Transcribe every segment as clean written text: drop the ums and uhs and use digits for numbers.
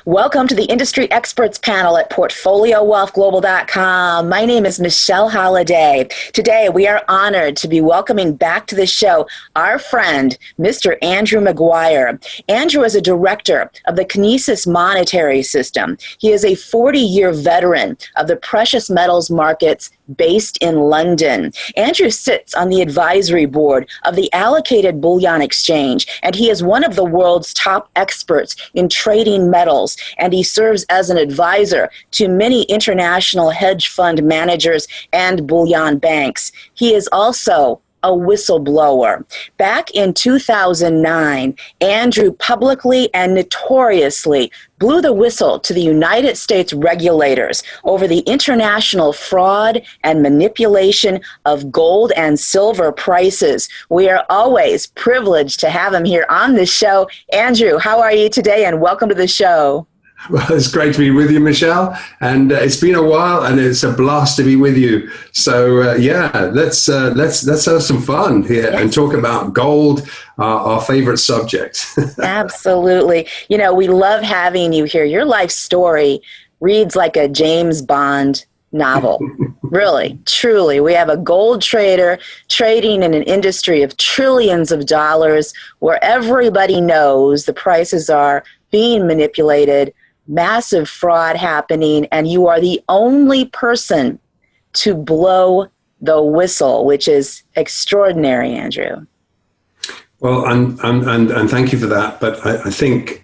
Welcome to the Industry Experts panel at PortfolioWealthGlobal.com. My name is Michelle Holliday. Today, we are honored to be welcoming back to the show our friend, Mr. Andrew MAGUIRE. Andrew is a director of the Kinesis Monetary System. He is a 40-year veteran of the precious metals markets based in London. Andrew sits on the advisory board of the Allocated Bullion Exchange, and he is one of the world's top experts in trading metals, and he serves as an advisor to many international hedge fund managers and bullion banks. He is also a whistleblower. Back in 2009, Andrew publicly and notoriously blew the whistle to the United States regulators over the international fraud and manipulation of gold and silver prices. We are always privileged to have him here on the show. Andrew, how are you today? And welcome to the show. Well, it's great to be with you, Michelle, and it's been a while, and it's a blast to be with you. So, let's have some fun here and talk about gold, our favorite subject. Absolutely. You know, we love having you here. Your life story reads like a James Bond novel. Really, truly. We have a gold trader trading in an industry of trillions of dollars where everybody knows the prices are being manipulated, massive fraud happening, and you are the only person to blow the whistle, which is extraordinary, Andrew. Well, and thank you for that. But I think,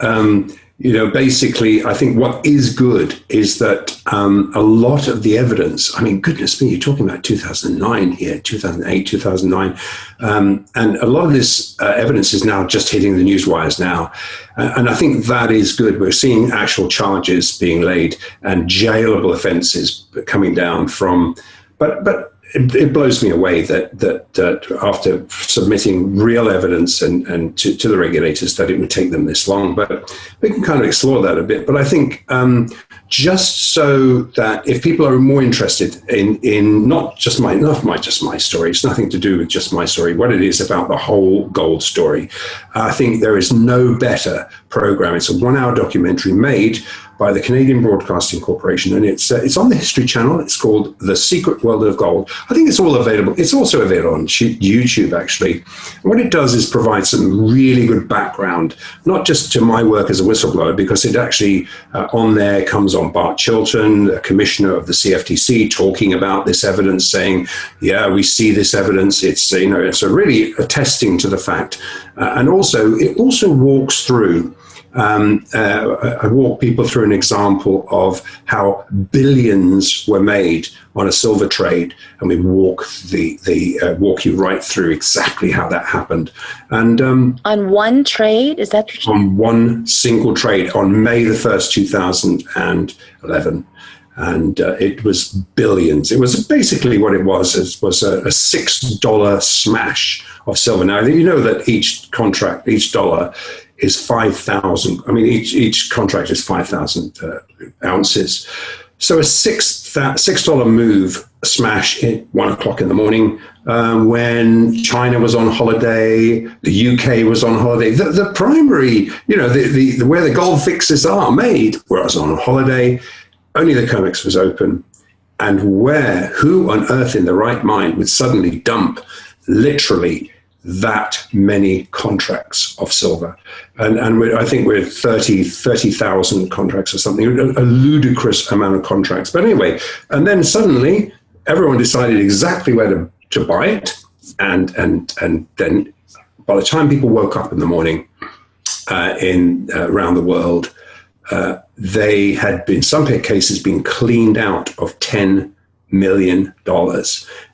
basically, I think what is good is that a lot of the evidence, I mean, goodness me, you're talking about 2009 here, 2008, 2009. And a lot of this evidence is now just hitting the news wires now. And I think that is good. We're seeing actual charges being laid and jailable offenses coming down from, but it blows me away that after submitting real evidence and to the regulators that it would take them this long. But we can kind of explore that a bit. But I think just so that if people are more interested in not just my story, it's nothing to do with just my story, what it is about the whole gold story. I think there is no better program. It's a 1-hour documentary made by the Canadian Broadcasting Corporation, and it's on the History Channel. It's called The Secret World of Gold. I think it's all available. It's also available on YouTube, actually. And what it does is provide some really good background, not just to my work as a whistleblower, because it actually on there comes on Bart Chilton, the commissioner of the CFTC, talking about this evidence, saying, yeah, we see this evidence. It's it's really attesting to the fact, and also it also walks through. I walk people through an example of how billions were made on a silver trade, and we walk walk you right through exactly how that happened. And on one trade, is that on one single trade on May the 1st, 2011. And it was billions. It was basically what it was. It was a $6 smash of silver. Now, you know that each dollar is 5,000. I mean, each contract is 5,000 ounces. So a $6 move, smash at 1 o'clock in the morning, when China was on holiday, the UK was on holiday. The primary, the where the gold fixes are made, was on holiday. Only the COMEX was open, and who on earth in the right mind would suddenly dump literally that many contracts of silver? And I think we're 30,000 contracts or something, a ludicrous amount of contracts. But anyway, and then suddenly everyone decided exactly where to buy it. And then by the time people woke up in the morning around the world, they had in some cases been cleaned out of $10 million,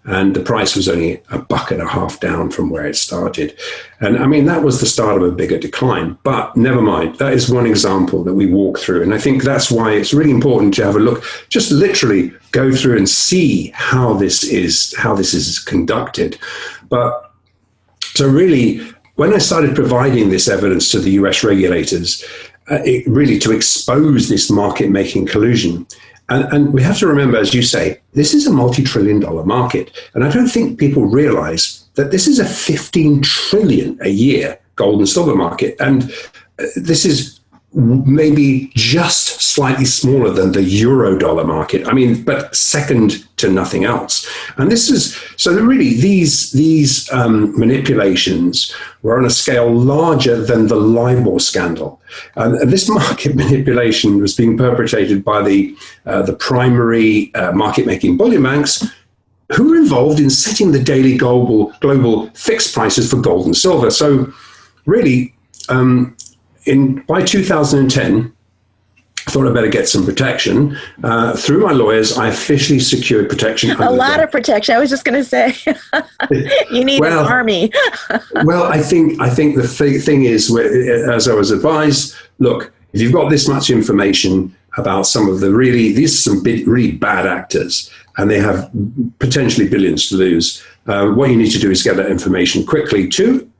and the price was only $1.50 down from where it started. And I mean, that was the start of a bigger decline, but never mind. That is one example that we walk through. And I think that's why it's really important to have a look, just literally go through and see how this is conducted. But so really, when I started providing this evidence to the US regulators, really to expose this market-making collusion. And we have to remember, as you say, this is a multi-trillion-dollar market. And I don't think people realize that this is a 15 trillion a year gold and silver market. And this is maybe just slightly smaller than the euro dollar market. I mean, but second to nothing else. And this is, so really these manipulations were on a scale larger than the LIBOR scandal. And this market manipulation was being perpetrated by the primary market-making bullion banks, who were involved in setting the daily global fixed prices for gold and silver. So really, by 2010, I thought I'd better get some protection. Through my lawyers, I officially secured protection. A lot of protection. I was just going to say, you need an army. Well, I think the thing is, as I was advised, look, if you've got this much information about some of these are some really bad actors, and they have potentially billions to lose, what you need to do is get that information quickly to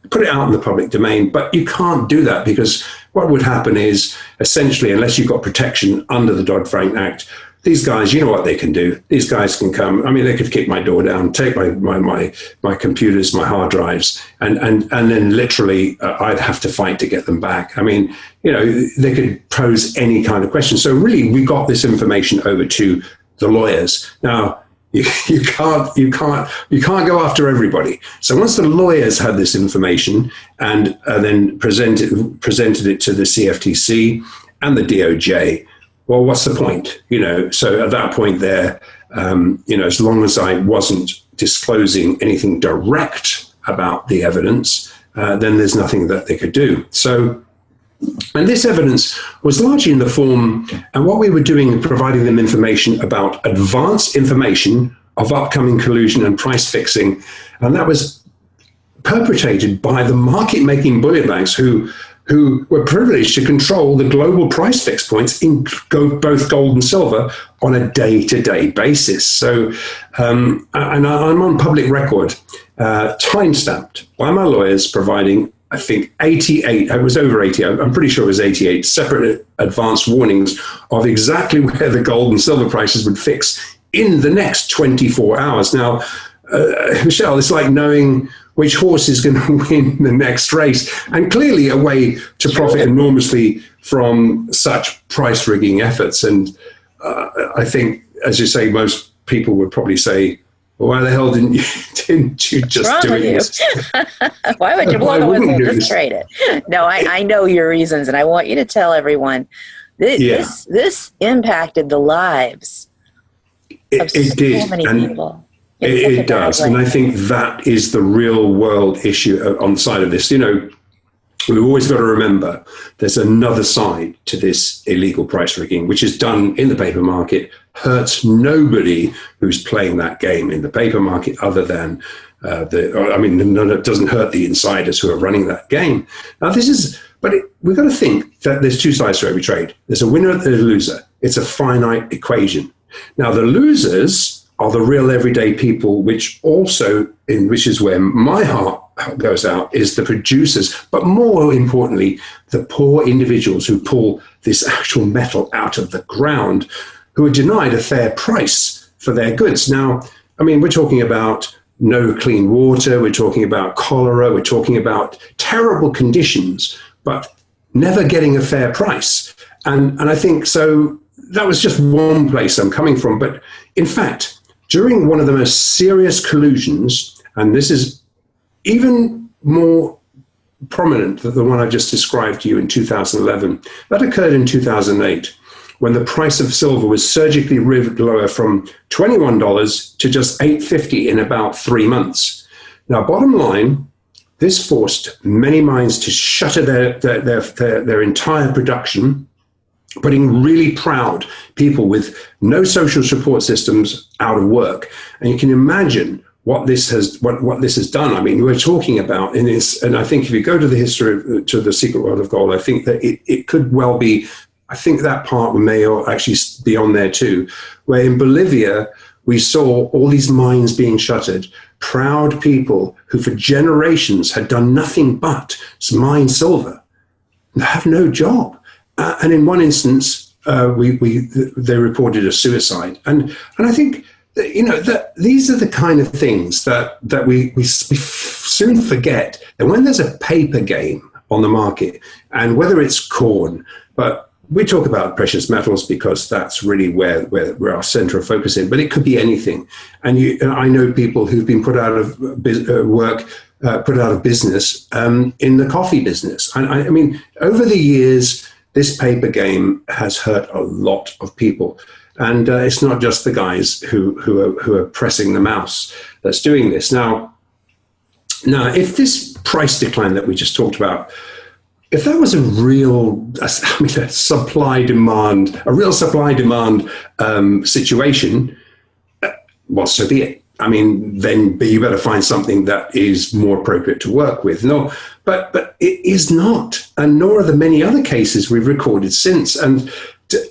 put it out in the public domain. But you can't do that, because what would happen is, essentially, unless you've got protection under the Dodd-Frank Act, these guys, you know what they can do. These guys can come. I mean, they could kick my door down, take my computers, my hard drives, and then literally I'd have to fight to get them back. I mean, they could pose any kind of question. So really, we got this information over to the lawyers. Now, you can't go after everybody. So once the lawyers had this information and then presented it to the CFTC and the DOJ, well, what's the point? So at that point there, as long as I wasn't disclosing anything direct about the evidence, then there's nothing that they could do. And this evidence was largely in the form, and what we were doing, providing them information about advanced information of upcoming collusion and price fixing. And that was perpetrated by the market-making bullion banks who were privileged to control the global price fix points in both gold and silver on a day-to-day basis. So, and I'm on public record, time-stamped by my lawyers, providing, I think, 88, it was over 80, I'm pretty sure it was 88 separate advanced warnings of exactly where the gold and silver prices would fix in the next 24 hours. Now, Michelle, it's like knowing which horse is going to win the next race, and clearly a way to profit enormously from such price rigging efforts. And I think, as you say, most people would probably say, well, why the hell didn't you just do it? Why would you blow the whistle and just trade it? No, I know your reasons, and I want you to tell everyone this impacted the lives of so many people. It does. And I think that is the real world issue on the side of this. We've always got to remember there's another side to this illegal price rigging, which is done in the paper market, hurts nobody who's playing that game in the paper market other than it doesn't hurt the insiders who are running that game. Now, we've got to think that there's two sides to every trade. There's a winner and a loser. It's a finite equation. Now, the losers are the real everyday people, which is where my heart goes out, is the producers, but more importantly, the poor individuals who pull this actual metal out of the ground, who are denied a fair price for their goods. Now, I mean, we're talking about no clean water, we're talking about cholera, we're talking about terrible conditions, but never getting a fair price. And I think so. That was just one place I'm coming from. But in fact, during one of the most serious collusions, and this is even more prominent than the one I just described to you in 2011, that occurred in 2008, when the price of silver was surgically rigged lower from $21 to just $8.50 in about 3 months. Now, bottom line, this forced many mines to shutter their entire production, putting really proud people with no social support systems out of work. And you can imagine what this has done. I mean, we're talking about in this, and I think if you go to the history, to the secret world of gold, I think that it could well be, I think that part may actually be on there too, where in Bolivia, we saw all these mines being shuttered, proud people who for generations had done nothing but mine silver, have no job. And in one instance, they reported a suicide. And I think that these are the kind of things that we soon forget. And when there's a paper game on the market, And whether it's corn, but we talk about precious metals because that's really where our center of focus is, but it could be anything. And I know people who've been put out of work, put out of business in the coffee business. And I mean, over the years, this paper game has hurt a lot of people. And it's not just the guys who are pressing the mouse that's doing this. Now, if this price decline that we just talked about, if that was a real supply demand situation, well, so be it. I mean, then you better find something that is more appropriate to work with. No, but it is not, and nor are the many other cases we've recorded since. And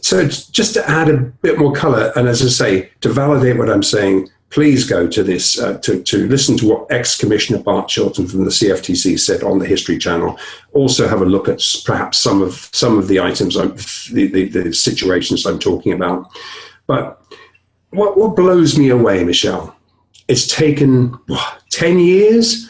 so just to add a bit more color, and as I say, to validate what I'm saying, please go to this, to listen to what ex-Commissioner Bart Chilton from the CFTC said on the History Channel. Also have a look at perhaps some of the items, the situations I'm talking about. But what blows me away, Michelle, it's taken 10 years,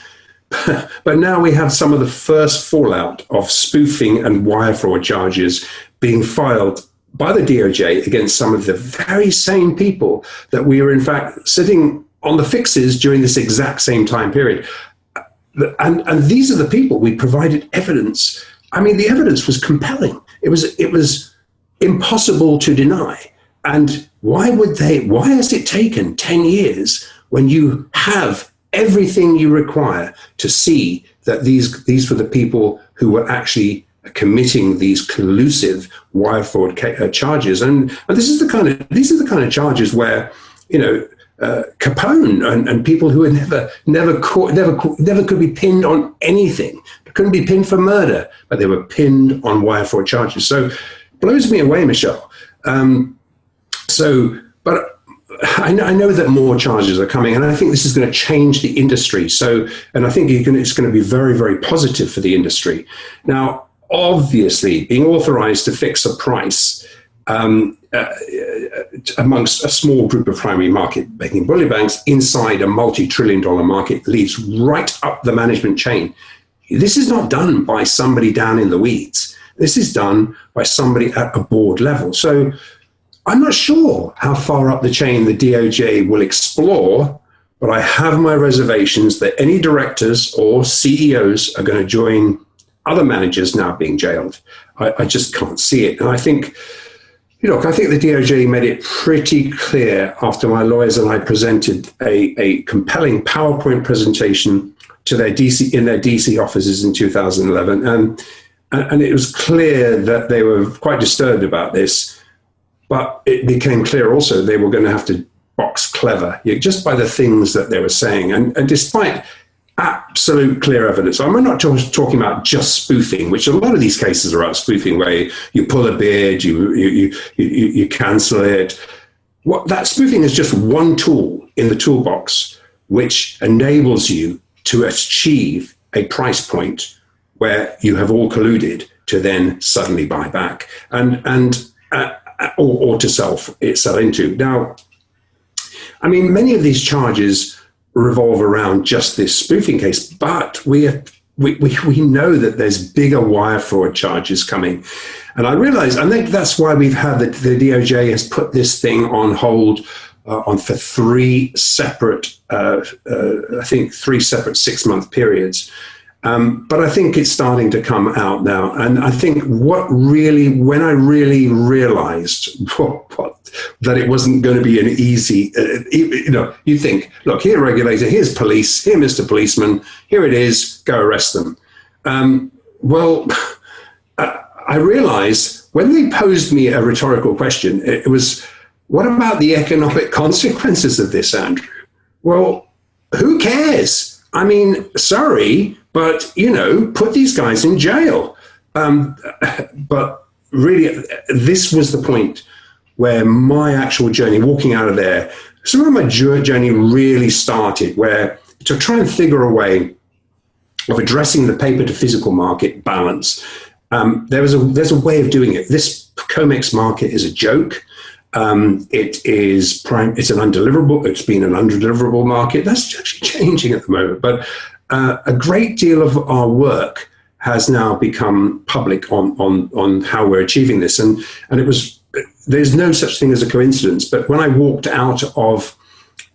but now we have some of the first fallout of spoofing and wire fraud charges being filed by the DOJ against some of the very same people that we were in fact sitting on the fixes during this exact same time period. And these are the people we provided evidence. I mean, the evidence was compelling. It was impossible to deny. And why has it taken 10 years when you have everything you require to see that these were the people who were actually committing these collusive wire fraud charges, and these are the kind of charges where, you know, Capone and people who were never could be pinned on anything, couldn't be pinned for murder, but they were pinned on wire fraud charges. So it blows me away, Michelle. But I know that more charges are coming, and I think this is going to change the industry. So, and I think it's going to be very, very positive for the industry. Now, obviously, being authorized to fix a price amongst a small group of primary market-making bullion banks inside a multi-trillion-dollar market leads right up the management chain. This is not done by somebody down in the weeds. This is done by somebody at a board level. So I'm not sure how far up the chain the DOJ will explore, but I have my reservations that any directors or CEOs are going to join other managers now being jailed. I just can't see it. And I think, I think the DOJ made it pretty clear after my lawyers and I presented a compelling PowerPoint presentation to their DC offices in 2011. And it was clear that they were quite disturbed about this, but it became clear also they were going to have to box clever, just by the things that they were saying. And despite absolute clear evidence. I'm not talking about just spoofing, which a lot of these cases are about spoofing, where you pull a bid, you cancel it. That spoofing is just one tool in the toolbox, which enables you to achieve a price point where you have all colluded to then suddenly buy back or to sell into. Now, I mean, many of these charges revolve around just this spoofing case, but we know that there's bigger wire fraud charges coming. And I think that's why we've had the DOJ has put this thing on hold for three separate 6-month periods. But I think it's starting to come out now. And I think when I really realized that it wasn't going to be an easy, you think, look, here, regulator, here's police, here, Mr. Policeman, here it is, go arrest them. I realized when they posed me a rhetorical question, it was, what about the economic consequences of this, Andrew? Well, who cares? I mean, sorry, but, put these guys in jail. But really, this was the point where my actual journey, walking out of there, some of my journey really started, where to try and figure a way of addressing the paper to physical market balance. There's a way of doing it. This COMEX market is a joke. It's an undeliverable. It's been an undeliverable market. That's actually changing at the moment. But a great deal of our work has now become public on how we're achieving this. And there's no such thing as a coincidence, but when I walked out of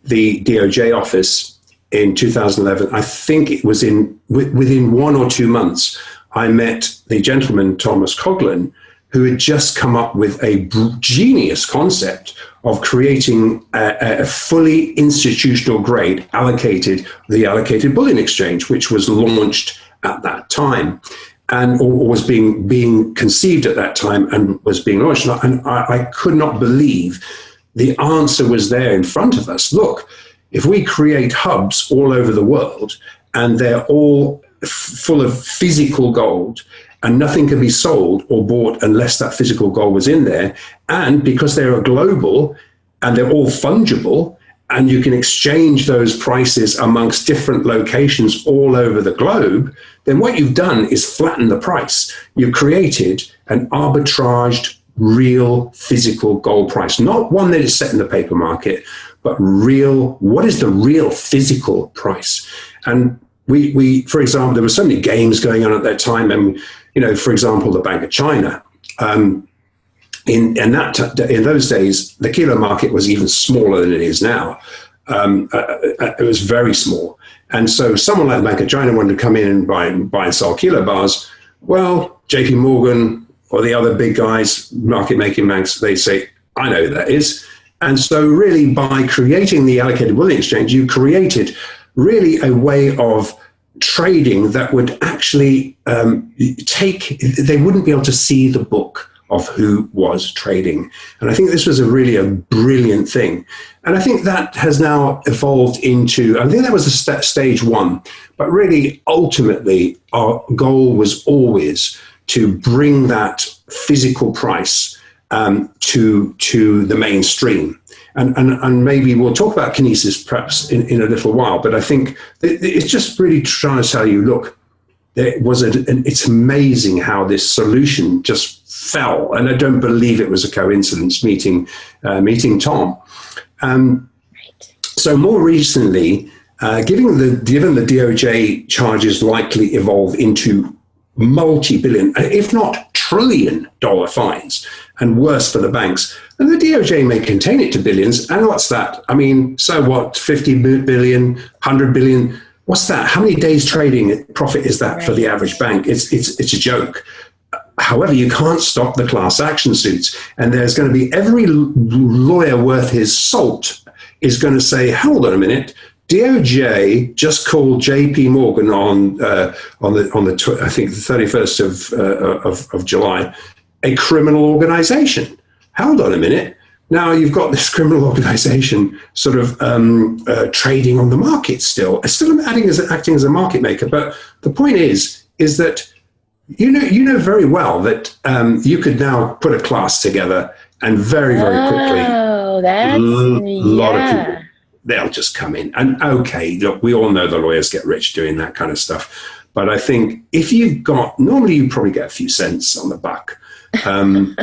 the DOJ office in 2011, I think it was within 1 or 2 months, I met the gentleman, Thomas Coughlin, who had just come up with a genius concept of creating a fully institutional grade allocated bullion exchange, which was launched at that time and or was being conceived at that time and was being launched. And I could not believe the answer was there in front of us. Look, if we create hubs all over the world and they're all full of physical gold, and nothing can be sold or bought unless that physical gold was in there. And because they're global and they're all fungible, and you can exchange those prices amongst different locations all over the globe, then what you've done is flatten the price. You've created an arbitraged, real physical gold price, not one that is set in the paper market, but real. What is the real physical price? And we, for example, there were so many games going on at that time, and for example, the Bank of China. In those days, the kilo market was even smaller than it is now. It was very small, and so someone like the Bank of China wanted to come in and buy and sell kilo bars. Well, J.P. Morgan or the other big guys, market making banks, they say, "I know who that is." And so, really, by creating the allocated bullion exchange, you created really a way of trading that would actually they wouldn't be able to see the book of who was trading. And I think this was a brilliant thing. And I think that has now evolved into, I think that was the stage one, but really ultimately our goal was always to bring that physical price to the mainstream. And maybe we'll talk about kinesis perhaps in a little while, but I think it's just really trying to tell you, look, it's amazing how this solution just fell, and I don't believe it was a coincidence meeting Tom. So more recently, given the DOJ charges likely evolve into multi-billion, if not trillion-dollar fines, and worse for the banks, and the DOJ may contain it to billions. And what's that? I mean, so what? 50 billion, 100 billion. What's that? How many days trading profit is that for the average bank? It's a joke. However, you can't stop the class action suits, and there's going to be every lawyer worth his salt is going to say, hold on a minute. DOJ just called J.P. Morgan on the I think the 31st of July a criminal organization. Hold on a minute. Now you've got this criminal organization sort of trading on the market still acting as a market maker. But the point is that you know very well that you could now put a class together and very quickly a lot of people, they'll just come in. And okay, look, we all know the lawyers get rich doing that kind of stuff. But I think if you've got, normally you probably get a few cents on the buck. Well,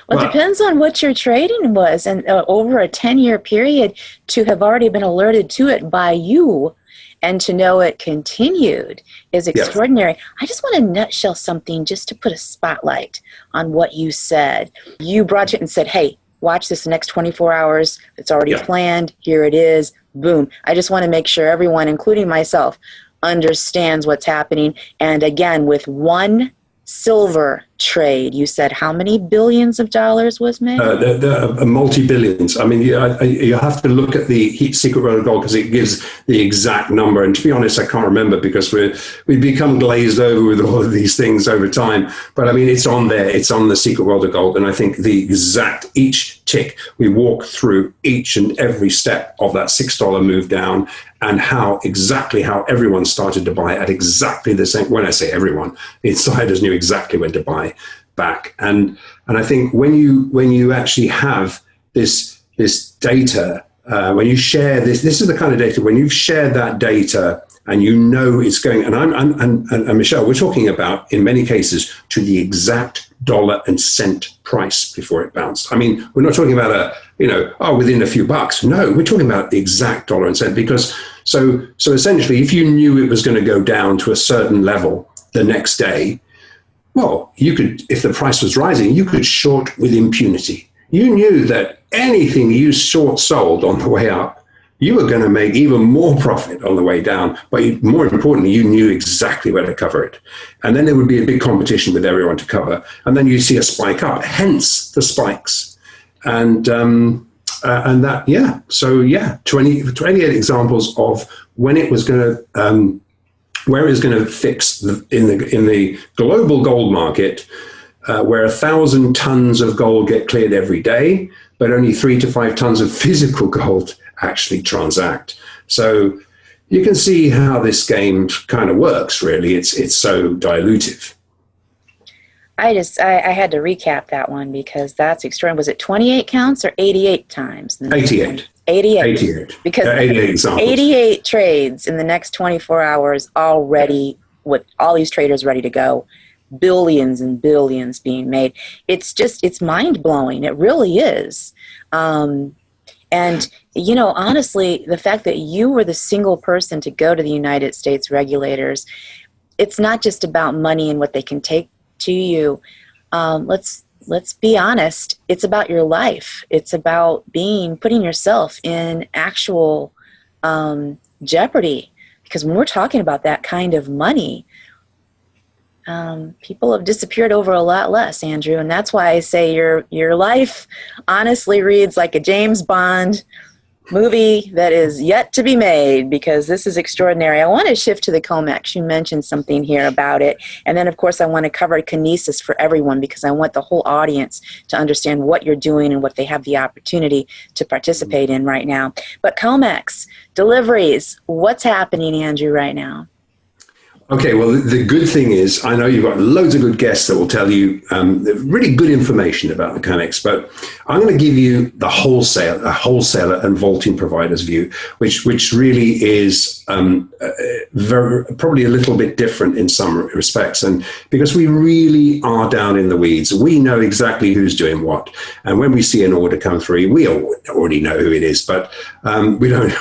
it depends on what your trading was. And over a 10-year period, to have already been alerted to it by you and to know it continued is extraordinary. Yes. I just want to nutshell something just to put a spotlight on what you said. You brought it and said, hey, watch this the next 24 hours. It's already planned. Here it is. Boom. I just want to make sure everyone, including myself, understands what's happening. And again, with one silver trade, you said how many billions of dollars was made? The multi-billions. I mean, you have to look at the secret world of gold because it gives the exact number. And to be honest, I can't remember because we've become glazed over with all of these things over time. But I mean, it's on there. It's on the secret world of gold. And I think each tick, we walk through each and every step of that $6 move down, and how everyone started to buy at exactly the same. When I say everyone, the insiders knew exactly when to buy back. And I think when you actually have this data, when you share this is the kind of data, when you've shared that data and you know it's going, and Michelle, we're talking about, in many cases, to the exact dollar and cent price before it bounced. I mean, we're not talking about within a few bucks. No, we're talking about the exact dollar and cent, because so essentially, if you knew it was going to go down to a certain level, the next day, well, you could, if the price was rising, you could short with impunity. You knew that anything you short sold on the way up, you were going to make even more profit on the way down. But more importantly, you knew exactly where to cover it. And then there would be a big competition with everyone to cover. And then you see a spike up, hence the spikes. And that, yeah. So yeah, 28 examples of when it was going to, where it was going to fix in the global gold market, where 1,000 tons of gold get cleared every day, but only 3 to 5 tons of physical gold actually transact. So you can see how this game kind of works, really. It's so dilutive. I had to recap that one because that's extraordinary. Was it 28 counts or 88 times? 88. 88. Because 88 examples. 88 trades in the next 24 hours already with all these traders ready to go. Billions and billions being made. It's mind-blowing. It really is. And, you know, honestly, the fact that you were the single person to go to the United States regulators, it's not just about money and what they can take to you. Let's be honest. It's about your life. It's about putting yourself in actual jeopardy. Because when we're talking about that kind of money, people have disappeared over a lot less, Andrew. And that's why I say your life honestly reads like a James Bond movie that is yet to be made, because this is extraordinary. I want to shift to the COMEX. You mentioned something here about it. And then, of course, I want to cover kinesis for everyone, because I want the whole audience to understand what you're doing and what they have the opportunity to participate in right now. But COMEX, deliveries, what's happening, Andrew, right now? Okay, well, the good thing is, I know you've got loads of good guests that will tell you really good information about the COMEX, but I'm going to give you a wholesaler and vaulting provider's view, which really is probably a little bit different in some respects. And because we really are down in the weeds, we know exactly who's doing what. And when we see an order come through, we already know who it is, but we don't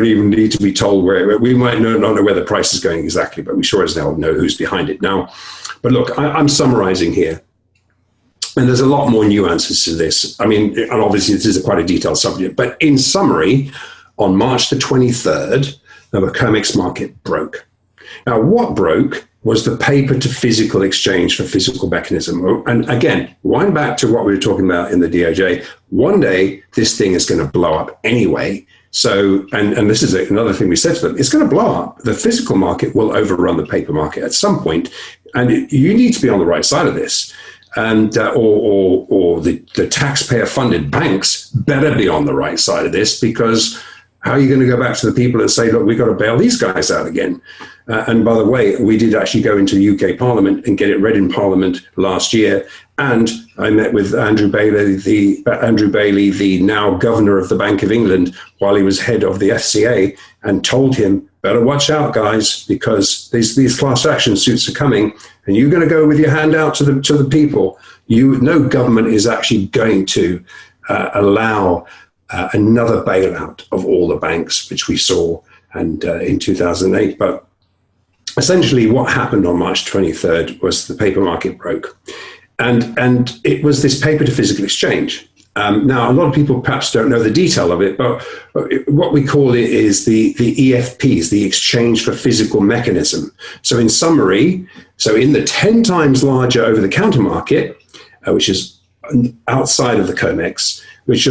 even need to be told where. We might not know where the price is going exactly, but we sure as hell know who's behind it now. But look, I'm summarizing here, and there's a lot more nuances to this. I mean, and obviously this is quite a detailed subject, but in summary, on March the 23rd, the COMEX market broke. Now, what broke was the paper to physical exchange for physical mechanism. And again, wind back to what we were talking about in the DOJ. One day, this thing is going to blow up anyway. So, and this is another thing we said to them, it's going to blow up. The physical market will overrun the paper market at some point, and you need to be on the right side of this. And or the taxpayer-funded banks better be on the right side of this, because how are you going to go back to the people and say, look, we've got to bail these guys out again? And by the way, we did actually go into the UK Parliament and get it read in Parliament last year. And I met with Andrew Bailey, the now governor of the Bank of England, while he was head of the FCA, and told him, better watch out, guys, because these class action suits are coming, and you're going to go with your hand out to the people. No government is actually going to allow another bailout of all the banks, which we saw in 2008. But essentially what happened on March 23rd was the paper market broke. And it was this paper to physical exchange. Now, a lot of people perhaps don't know the detail of it, but what we call it is the EFPs, the exchange for physical mechanism. So in summary, in the 10 times larger over-the-counter market, which is outside of the COMEX, which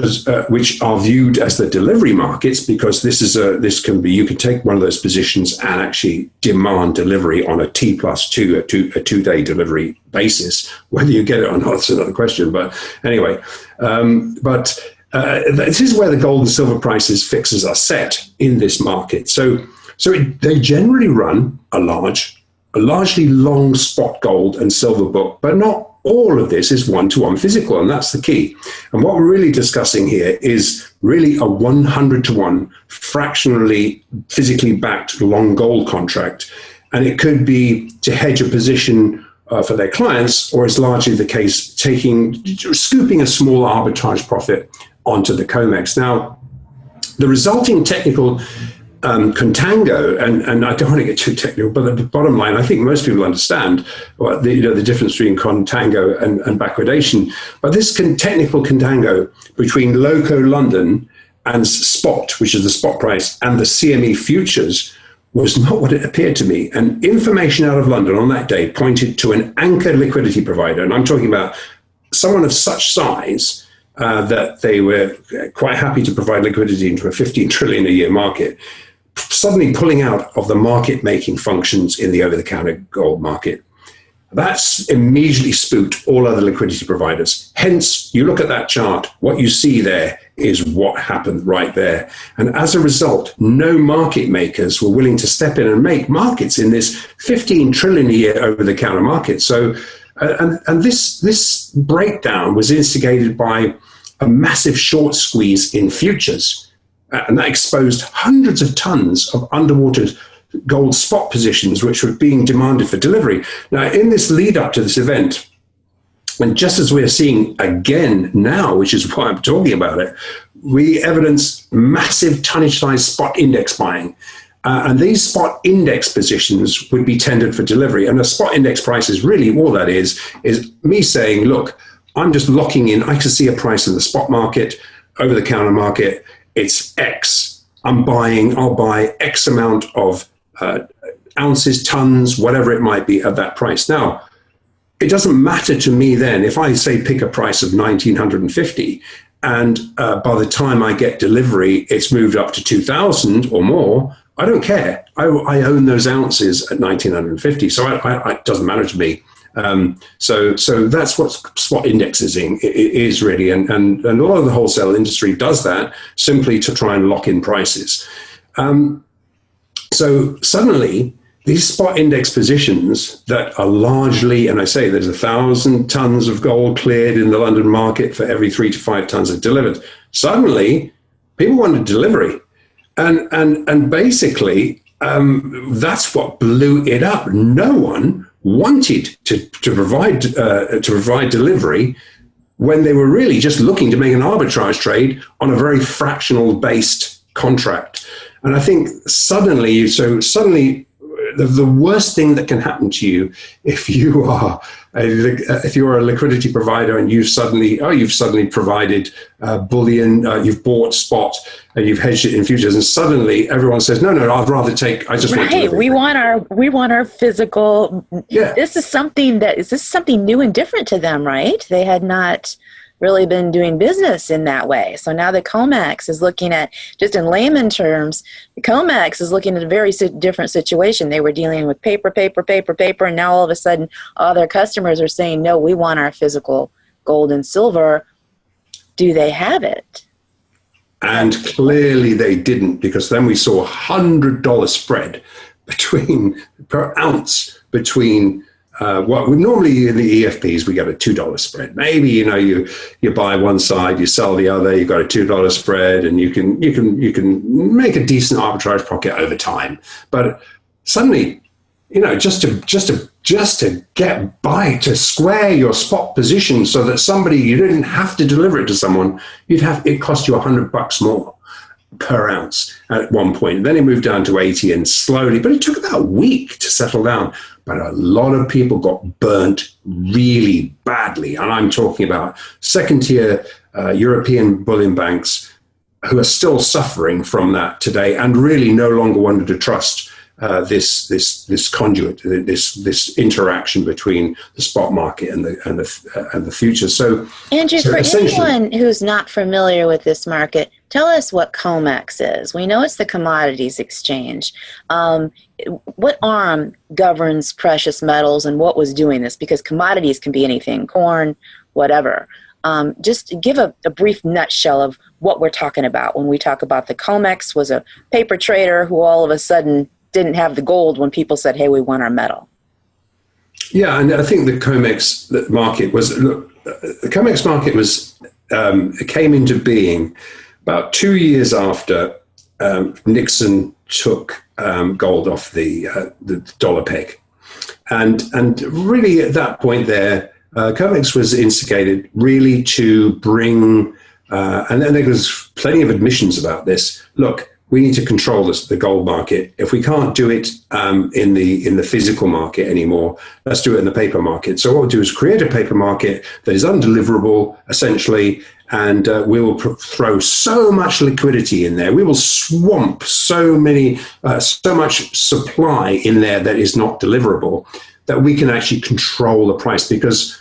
are viewed as the delivery markets, because you can take one of those positions and actually demand delivery on a T+2, a 2-day delivery basis. Whether you get it or not, it's another question. But anyway, this is where the gold and silver prices fixes are set in this market. So they generally run a largely long spot gold and silver book, but not all of this is one-to-one physical, and that's the key. And what we're really discussing here is really a 100-to-1 fractionally physically backed long gold contract. And it could be to hedge a position for their clients, or it's largely the case scooping a small arbitrage profit onto the COMEX. Now, the resulting technical contango, and I don't want to get too technical, but the bottom line, I think most people understand what the difference between contango and backwardation. But this technical contango between Loco London and spot, which is the spot price, and the CME futures was not what it appeared to me. And information out of London on that day pointed to an anchor liquidity provider, and I'm talking about someone of such size that they were quite happy to provide liquidity into a 15 trillion a year market, suddenly pulling out of the market making functions in the over-the-counter gold market. That's immediately spooked all other liquidity providers. Hence, you look at that chart, what you see there is what happened right there. And as a result, no market makers were willing to step in and make markets in this 15 trillion a year over-the-counter market. So, and this breakdown was instigated by a massive short squeeze in futures. And that exposed hundreds of tons of underwater gold spot positions, which were being demanded for delivery. Now, in this lead up to this event, and just as we're seeing again now, which is why I'm talking about it, we evidence massive tonnage size spot index buying. And these spot index positions would be tendered for delivery. And a spot index price is really all that is me saying, look, I'm just locking in. I can see a price in the spot market, over the counter market. It's X. I'll buy X amount of ounces, tons, whatever it might be at that price. Now, it doesn't matter to me then if I say pick a price of 1950 and by the time I get delivery, it's moved up to 2000 or more. I don't care. I own those ounces at 1950, so it doesn't matter to me. So that's what spot indexing is really, and a lot of the wholesale industry does that simply to try and lock in prices. So suddenly, these spot index positions that are largely, and I say there's 1,000 tons of gold cleared in the London market for every 3 to 5 tons of delivered. Suddenly, people wanted delivery, and basically that's what blew it up. No one wanted to provide delivery when they were really just looking to make an arbitrage trade on a very fractional based contract. And I think suddenly the worst thing that can happen to you if you are a liquidity provider and you've suddenly provided bullion, you've bought spot and you've hedged it in futures, and suddenly everyone says, no, I'd rather take. I just want right. We want our physical. Yeah. This is something new and different to them, right? They had not really been doing business in that way. So now the COMEX is looking at, just in layman terms, the COMEX is looking at a very different situation. They were dealing with paper, and now all of a sudden all their customers are saying, no, we want our physical gold and silver. Do they have it? And clearly they didn't, because then we saw $100 spread per ounce between what normally in the EFPs we get a $2 spread. Maybe you buy one side, you sell the other, you got a $2 spread, and you can make a decent arbitrage pocket over time. But suddenly, just to get by, to square your spot position so that you didn't have to deliver it to someone, it cost you $100 more per ounce at one point. Then it moved down to 80 and slowly, but it took about a week to settle down. But a lot of people got burnt really badly. And I'm talking about second tier European bullion banks who are still suffering from that today and really no longer wanted to trust this conduit, this interaction between the spot market and the future. So, Andrew, for anyone who's not familiar with this market, tell us what COMEX is. We know it's the Commodities Exchange. What arm governs precious metals, and what was doing this? Because commodities can be anything, corn, whatever. Just give a brief nutshell of what we're talking about when we talk about the COMEX was a paper trader who all of a sudden didn't have the gold when people said, hey, we want our metal. Yeah, and I think the COMEX market was, the COMEX market was, it came into being about 2 years after Nixon took gold off the dollar peg. And really at that point there, COMEX was instigated really to bring, and then there was plenty of admissions about this, look, we need to control the gold market. If we can't do it in the physical market anymore, let's do it in the paper market. So what we'll do is create a paper market that is undeliverable, essentially, and we will throw so much liquidity in there. We will swamp so much supply in there that is not deliverable, that we can actually control the price. Because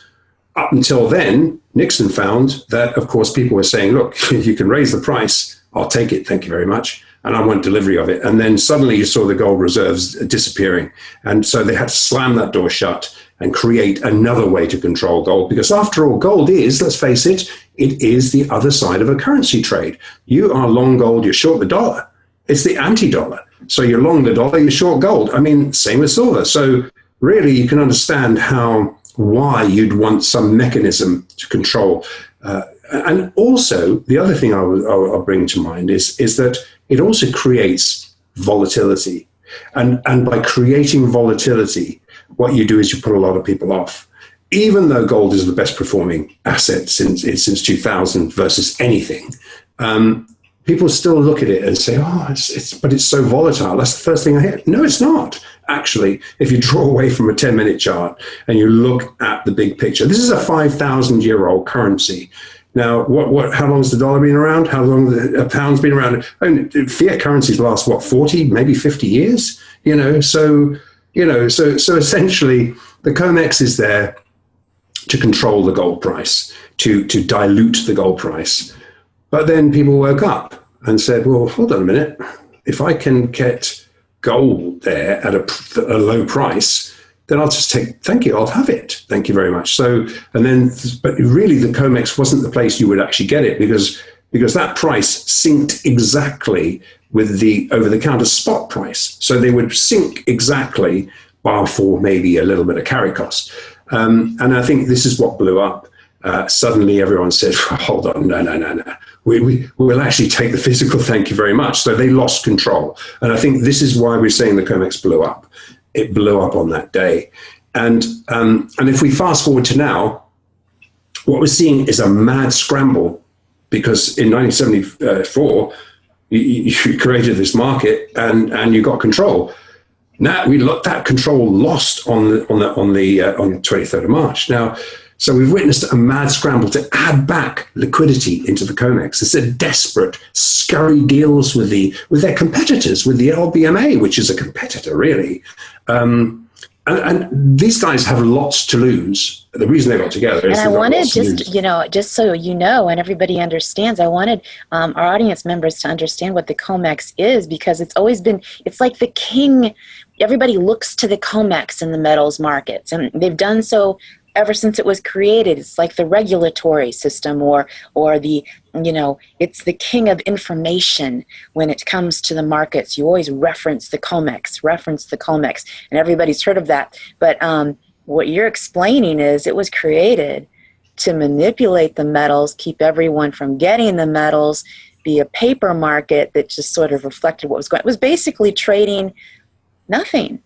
up until then, Nixon found that, of course, people were saying, look, you can raise the price, I'll take it, thank you very much, and I want delivery of it. And then suddenly you saw the gold reserves disappearing. And so they had to slam that door shut and create another way to control gold. Because after all, gold is, let's face it, it is the other side of a currency trade. You are long gold, you're short the dollar. It's the anti-dollar. So you're long the dollar, you're short gold. I mean, same with silver. So really you can understand why you'd want some mechanism to control. And also, the other thing I'll bring to mind is that it also creates volatility. And by creating volatility, what you do is you put a lot of people off. Even though gold is the best performing asset since 2000 versus anything, people still look at it and say, oh, but it's so volatile. That's the first thing I hear. No, it's not. Actually, if you draw away from a 10-minute chart and you look at the big picture, this is a 5,000-year-old currency. Now, how long has the dollar been around? How long has the pound's been around? Fiat currencies last, 40, maybe 50 years? So essentially, the COMEX is there to control the gold price, to dilute the gold price. But then people woke up and said, well, hold on a minute. If I can get gold there at a low price, then I'll just thank you, I'll have it. Thank you very much. But really the COMEX wasn't the place you would actually get it because that price synced exactly with the over-the-counter spot price. So they would sync exactly, bar for maybe a little bit of carry cost. And I think this is what blew up. Suddenly everyone said, hold on, no. We will actually take the physical, thank you very much. So they lost control. And I think this is why we're saying the COMEX blew up. It blew up on that day. And if we fast forward to now, what we're seeing is a mad scramble because in 1974, you created this market and you got control. Now that control lost on the 23rd of March. Now, so we've witnessed a mad scramble to add back liquidity into the COMEX. It's a desperate scurry deals with their competitors, with the LBMA, which is a competitor really. And these guys have lots to lose. The reason they got together is. And I wanted just so you know, and everybody understands, I wanted our audience members to understand what the COMEX is, because it's always been, it's like the king. Everybody looks to the COMEX in the metals markets, and they've done so ever since it was created. It's like the regulatory system or the, it's the king of information when it comes to the markets. You always reference the COMEX, and everybody's heard of that. But what you're explaining is it was created to manipulate the metals, keep everyone from getting the metals, be a paper market that just sort of reflected what was going on. It was basically trading nothing,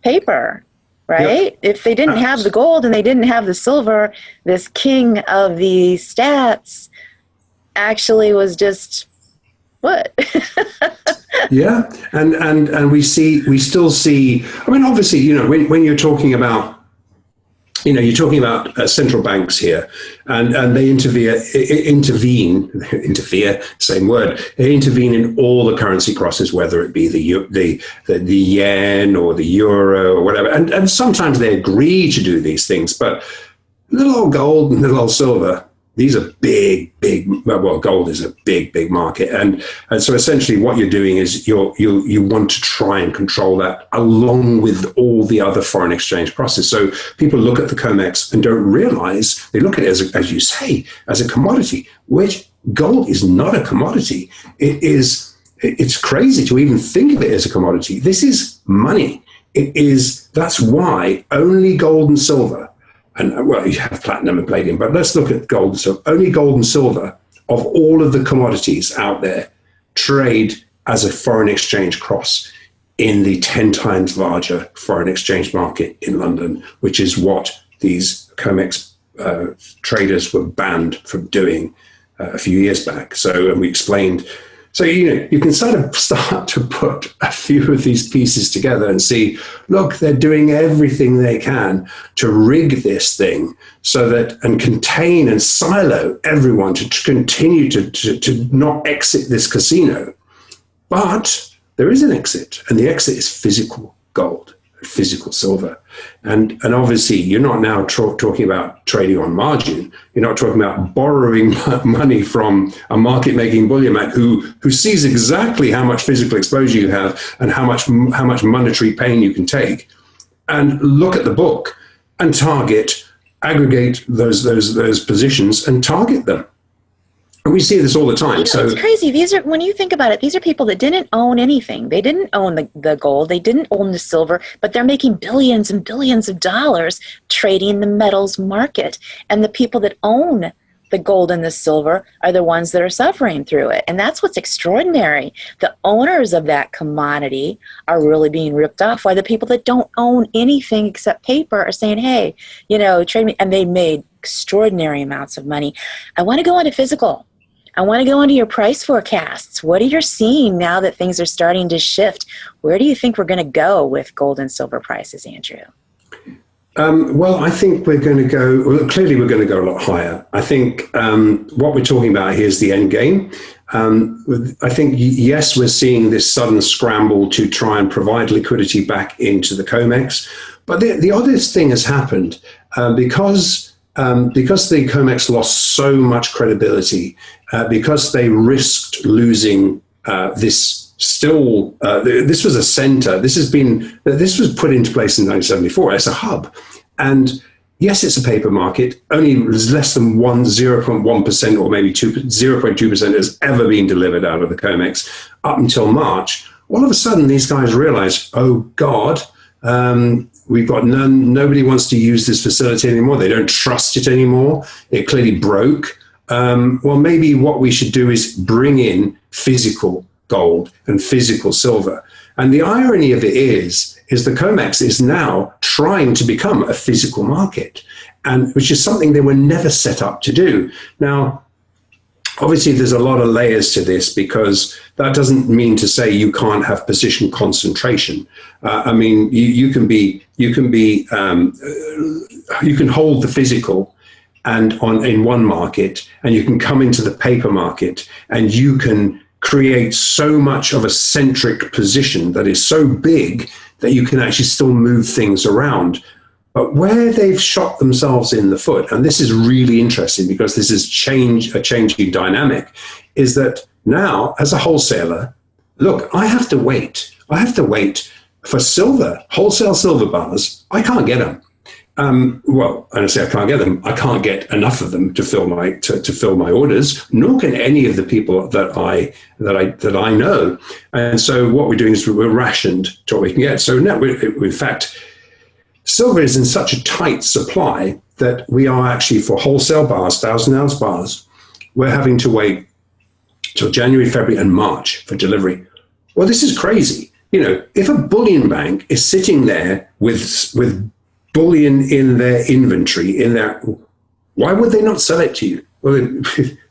paper. Right? Yep. If they didn't have the gold and they didn't have the silver, this king of the stats actually was just what? Yeah, and we still see. I mean, obviously, when you're talking about. You're talking about central banks here, and they interfere, same word. They intervene in all the currency crosses, whether it be the yen or the euro or whatever. And sometimes they agree to do these things, but little old gold and little old silver, these are big, well, gold is a big market. And so essentially what you're doing is you want to try and control that along with all the other foreign exchange crosses. So people look at the COMEX and don't realize, they look at it as you say, as a commodity, which gold is not a commodity. It's crazy to even think of it as a commodity. This is money. That's why only gold and silver, and well, you have platinum and palladium, but let's look at gold and silver. Only gold and silver of all of the commodities out there trade as a foreign exchange cross in the 10 times larger foreign exchange market in London, which is what these COMEX traders were banned from doing a few years back. So, and we explained So, you can start to put a few of these pieces together and see, look, they're doing everything they can to rig this thing so that, and contain and silo everyone to continue to not exit this casino. But there is an exit, and the exit is physical gold, physical silver. And obviously, you're not now talking about trading on margin. You're not talking about borrowing money from a market-making bullion man who sees exactly how much physical exposure you have and how much monetary pain you can take, and look at the book and aggregate those positions and target them. And we see this all the time. So it's crazy. When you think about it, these are people that didn't own anything. They didn't own the gold. They didn't own the silver, but they're making billions and billions of dollars trading the metals market. And the people that own the gold and the silver are the ones that are suffering through it. And that's what's extraordinary. The owners of that commodity are really being ripped off, while the people that don't own anything except paper are saying, hey, trade me. And they made extraordinary amounts of money. I want to go into physical. I want to go into your price forecasts. What are you seeing now that things are starting to shift? Where do you think we're going to go with gold and silver prices, Andrew? Well, I think we're going to go, clearly we're going to go a lot higher. I think what we're talking about here is the end game. I think, yes, we're seeing this sudden scramble to try and provide liquidity back into the COMEX. But the oddest thing has happened because the COMEX lost so much credibility, because they risked losing this was a center. This was put into place in 1974 as a hub. And yes, it's a paper market. Only less than 0.1% or maybe 0.2% has ever been delivered out of the COMEX up until March. All of a sudden, these guys realized, oh God, we've got nobody wants to use this facility anymore. They don't trust it anymore. It clearly broke. Well, maybe what we should do is bring in physical gold and physical silver. And the irony of it is the COMEX is now trying to become a physical market, and which is something they were never set up to do. Now, obviously, there's a lot of layers to this, because that doesn't mean to say you can't have position concentration. I mean, you can hold the physical and in one market, and you can come into the paper market, and you can create so much of a centric position that is so big that you can actually still move things around. But where they've shot themselves in the foot, and this is really interesting because this is a changing dynamic, is that now, as a wholesaler, look, I have to wait for silver, wholesale silver bars. I can't get them. Well, and I say I can't get them. I can't get enough of them to fill my orders. Nor can any of the people that I know. And so what we're doing is we're rationed to what we can get. So now, in fact, silver is in such a tight supply that we are actually, for wholesale bars, 1,000-ounce bars, we're having to wait till January, February, and March for delivery. Well, this is crazy. If a bullion bank is sitting there with bullion in their inventory, why would they not sell it to you? Well,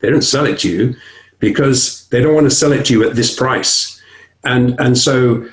they don't sell it to you because they don't want to sell it to you at this price. And so,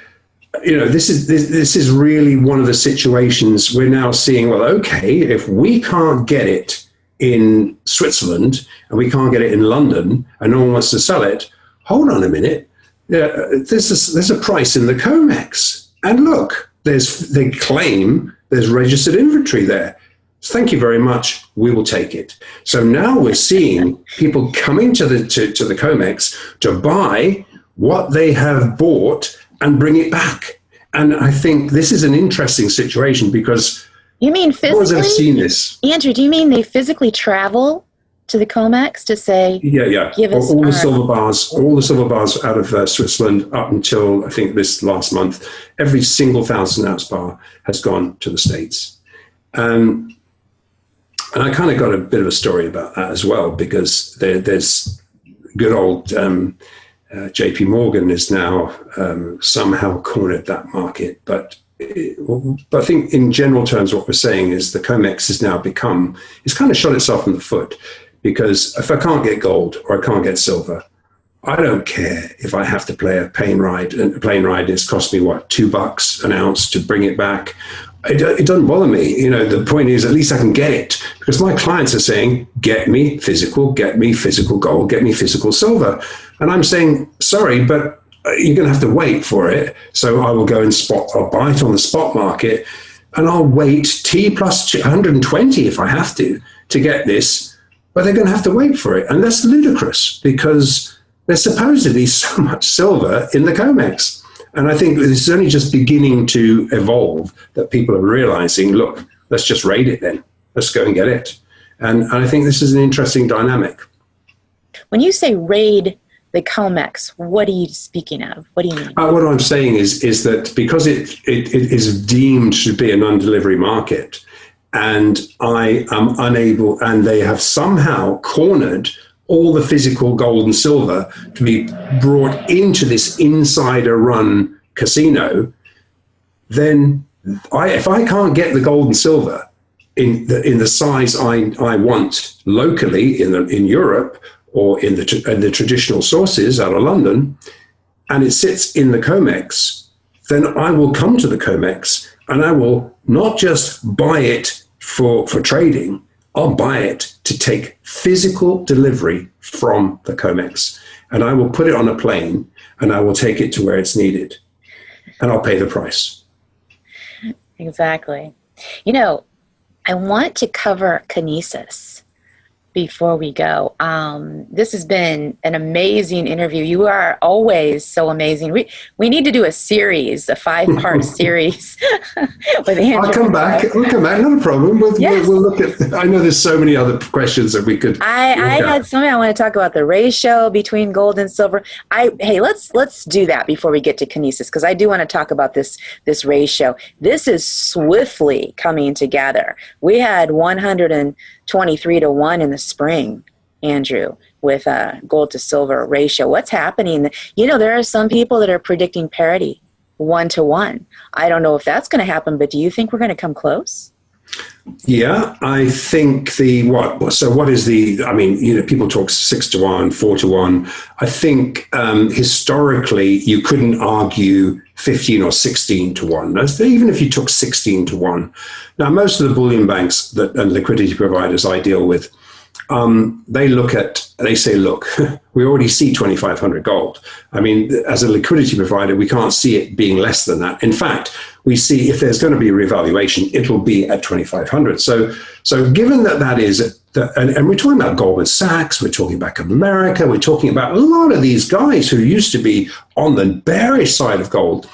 this is really one of the situations we're now seeing. Well, okay, if we can't get it in Switzerland and we can't get it in London and no one wants to sell it, hold on a minute. There's a price in the COMEX. And look, they claim there's registered inventory there. So thank you very much. We will take it. So now we're seeing people coming to the COMEX to buy what they have bought and bring it back. And I think this is an interesting situation because you mean physically? I've seen this. Andrew, do you mean they physically travel to the COMEX to say, yeah. Give us all the silver bars out of Switzerland up until I think this last month, every single 1,000-ounce bar has gone to the States. And I kind of got a bit of a story about that as well, because there's good old JP Morgan is now somehow cornered that market. But I think in general terms, what we're saying is the COMEX has now it's kind of shot itself in the foot, because if I can't get gold or I can't get silver, I don't care if I have to play a plane ride, and a plane ride is cost me what, $2 an ounce to bring it back. It doesn't bother me. You know, the point is, at least I can get it, because my clients are saying, get me physical gold, get me physical silver. And I'm saying, sorry, but you're going to have to wait for it. So I will go and I'll buy it on the spot market, and I'll wait T plus 120 if I have to get this, but they're going to have to wait for it. And that's ludicrous, because there's supposedly so much silver in the COMEX. And I think it's only just beginning to evolve that people are realizing, look, let's just raid it then. Let's go and get it. And I think this is an interesting dynamic. When you say raid the COMEX, what are you speaking of? What do you mean? What I'm saying is that because it is deemed to be a non-delivery market, and I am unable, and they have somehow cornered all the physical gold and silver to be brought into this insider-run casino, then if I can't get the gold and silver in the size I want locally in Europe or in the traditional sources out of London, and it sits in the COMEX, then I will come to the COMEX and I will not just buy it for trading. I'll buy it to take physical delivery from the COMEX, and I will put it on a plane and I will take it to where it's needed, and I'll pay the price. Exactly. You know, I want to cover kinesis before we go. This has been an amazing interview. You are always so amazing. We need to do a series, a 5-part series with Andrew. I'll come back, not a problem. We'll look at, I know there's so many other questions that we could I had something I want to talk about, the ratio between gold and silver. Hey, let's do that before we get to kinesis, because I do want to talk about this ratio. This is swiftly coming together. We had 123 to 1 in the spring, Andrew, with a gold to silver ratio. What's happening? You know, there are some people that are predicting parity, 1 to 1. I don't know if that's going to happen, but do you think we're going to come close? Yeah, I think what is I mean, you know, people talk 6 to 1, 4 to 1. I think historically you couldn't argue 15 or 16 to 1. Even if you took 16 to 1. Now, most of the bullion banks and liquidity providers I deal with, they say, look, we already see 2,500 gold. I mean, as a liquidity provider, we can't see it being less than that. In fact, we see if there's going to be a revaluation, it will be at 2,500. So given that is, and we're talking about Goldman Sachs, we're talking about America, we're talking about a lot of these guys who used to be on the bearish side of gold.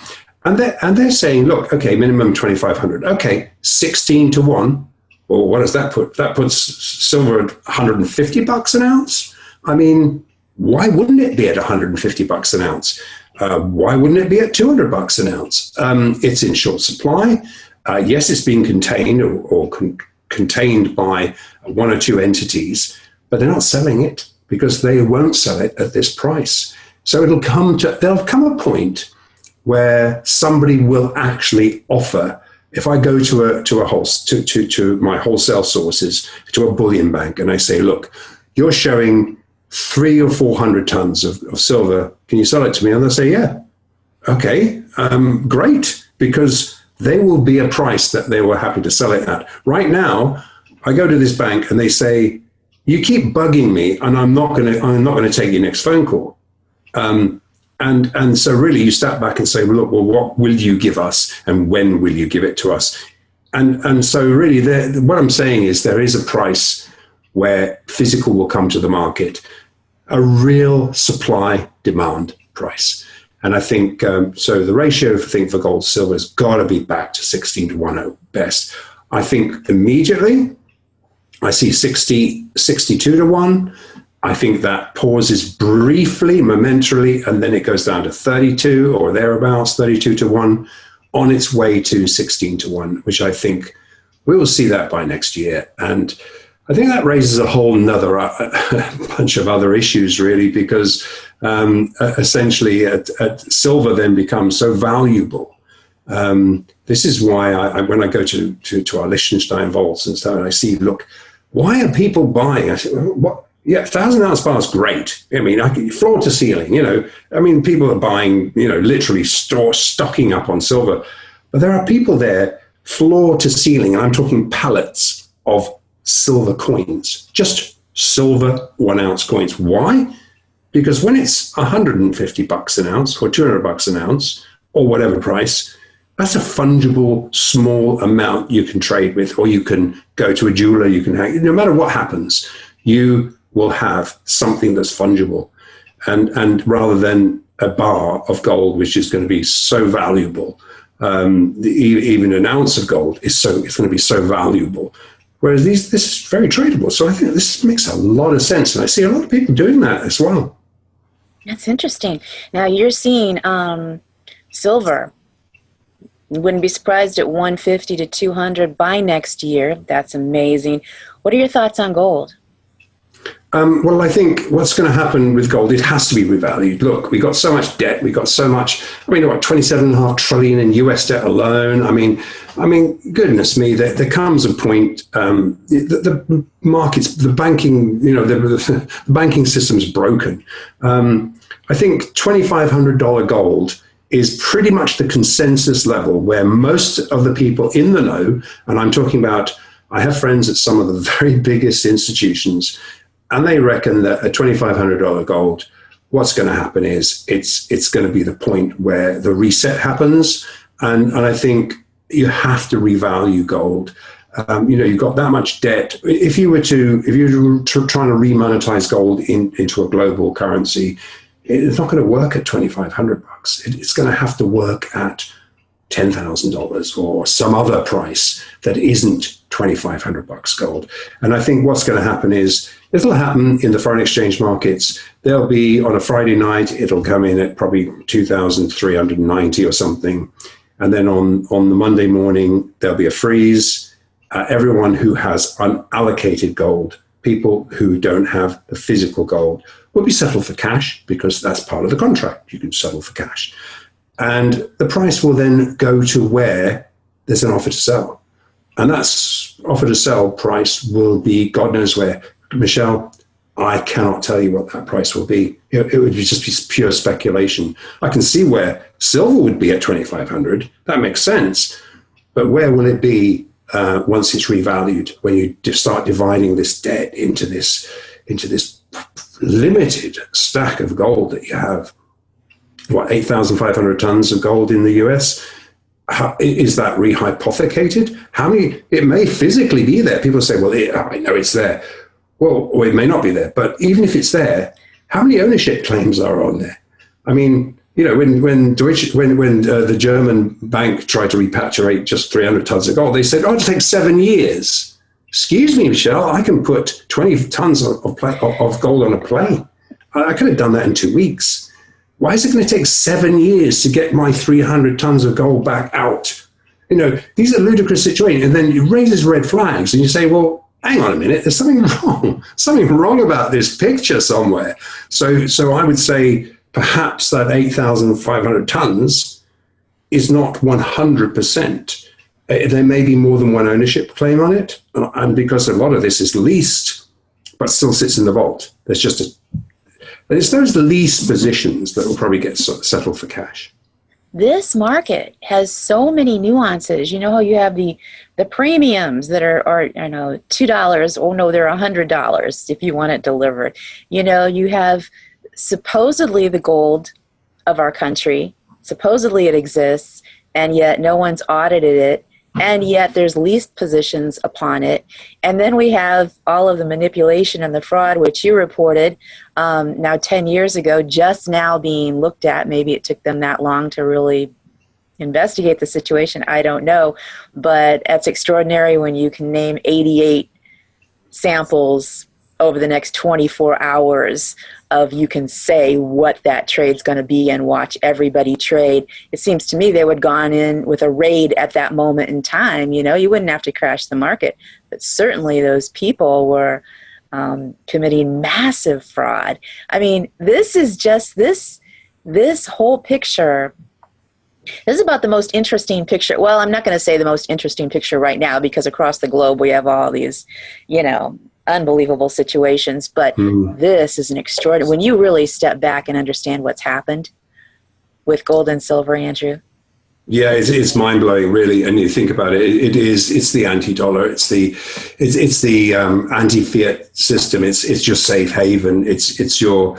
And they're saying, look, okay, minimum 2,500. Okay, 16 to 1. Well, what does that put? That puts silver at $150 an ounce. I mean, why wouldn't it be at $150 an ounce? Why wouldn't it be at $200 an ounce? It's in short supply. Yes, it's being contained or contained by 1 or 2 entities, but they're not selling it because they won't sell it at this price. So there'll come a point where somebody will actually offer. If I go to my wholesale sources, to a bullion bank, and I say, look, you're showing 300 or 400 tons of silver. Can you sell it to me? And they'll say, yeah. Okay, great, because they will be a price that they were happy to sell it at. Right now, I go to this bank and they say, you keep bugging me, and I'm not going to take your next phone call. And so really you step back and say, well, look, well, what will you give us and when will you give it to us? And so really what I'm saying is there is a price where physical will come to the market, a real supply demand price. And I think, so the ratio for gold silver has got to be back to 16 to 1 at best. I think immediately I see 62 to 1. I think that pauses briefly, momentarily, and then it goes down to 32 or thereabouts, 32 to 1, on its way to 16 to 1, which I think we will see that by next year. And I think that raises a whole nother bunch of other issues, really, because essentially silver then becomes so valuable. This is why when I go to our Liechtenstein vaults and stuff, and I see, look, why are people buying? I say, what? Yeah, 1,000 ounce bar is great. I mean, floor to ceiling, I mean, people are buying, literally stocking up on silver. But there are people there, floor to ceiling, and I'm talking pallets of silver coins, just silver 1 ounce coins. Why? Because when it's $150 an ounce or $200 an ounce or whatever price, that's a fungible small amount you can trade with, or you can go to a jeweler, you can hang, no matter what happens, you will have something that's fungible. And rather than a bar of gold, which is going to be so valuable, even an ounce of gold it's going to be so valuable. Whereas this is very tradable. So I think this makes a lot of sense. And I see a lot of people doing that as well. That's interesting. Now you're seeing silver. You wouldn't be surprised at 150 to 200 by next year. That's amazing. What are your thoughts on gold? Well, I think what's going to happen with gold, it has to be revalued. Look, we got so much debt. We got so much, what, 27.5 trillion in US debt alone. I mean, goodness me, there comes a point, the markets, the banking, the banking system's broken. I think $2,500 gold is pretty much the consensus level where most of the people in the know, and I'm talking about, I have friends at some of the very biggest institutions, and they reckon that at $2,500 gold, what's going to happen is it's going to be the point where the reset happens. And I think you have to revalue gold. You've got that much debt. If you were trying to remonetize gold into a global currency, it's not going to work at $2,500. It's going to have to work at $10,000 or some other price that isn't $2,500 gold. And I think what's going to happen is it'll happen in the foreign exchange markets. They'll be on a Friday night, it'll come in at probably 2,390 or something. And then on the Monday morning, there'll be a freeze. Everyone who has unallocated gold, people who don't have the physical gold, will be settled for cash because that's part of the contract. You can settle for cash. And the price will then go to where there's an offer to sell. And that's offer to sell price will be God knows where. Michelle, I cannot tell you what that price will be. It would just be pure speculation. I can see where silver would be at 2,500. That makes sense. But where will it be once it's revalued, when you start dividing this debt into this limited stack of gold that you have? What, 8,500 tons of gold in the US? Is that rehypothecated? How many? It may physically be there. People say, well, I know it's there. Well, or it may not be there. But even if it's there, how many ownership claims are on there? I mean, when the German bank tried to repatriate just 300 tons of gold, they said, it takes 7 years. Excuse me, Michelle, I can put 20 tons of gold on a plane. I could have done that in 2 weeks. Why is it going to take 7 years to get my 300 tons of gold back out? These are ludicrous situations. And then it raises red flags and you say, well, hang on a minute, there's something wrong about this picture somewhere. So I would say perhaps that 8,500 tons is not 100%. There may be more than one ownership claim on it. And because a lot of this is leased, but still sits in the vault, it's those lease positions that will probably get settled for cash. This market has so many nuances. You know how you have the premiums that are $2. Oh no, they're $100 if you want it delivered. You have supposedly the gold of our country. Supposedly it exists, and yet no one's audited it. And yet there's leased positions upon it. And then we have all of the manipulation and the fraud, which you reported now 10 years ago, just now being looked at. Maybe it took them that long to really investigate the situation. I don't know. But that's extraordinary when you can name 88 samples over the next 24 hours of you can say what that trade's going to be and watch everybody trade. It seems to me they would have gone in with a raid at that moment in time. You wouldn't have to crash the market. But certainly those people were committing massive fraud. I mean, this is just this whole picture. This is about the most interesting picture. Well, I'm not going to say the most interesting picture right now because across the globe we have all these, unbelievable situations. But this is an extraordinary, when you really step back and understand what's happened with gold and silver, Andrew. Yeah, it's mind blowing, really. And you think about it, it's the anti-dollar, it's the anti-fiat system. It's your safe haven. It's your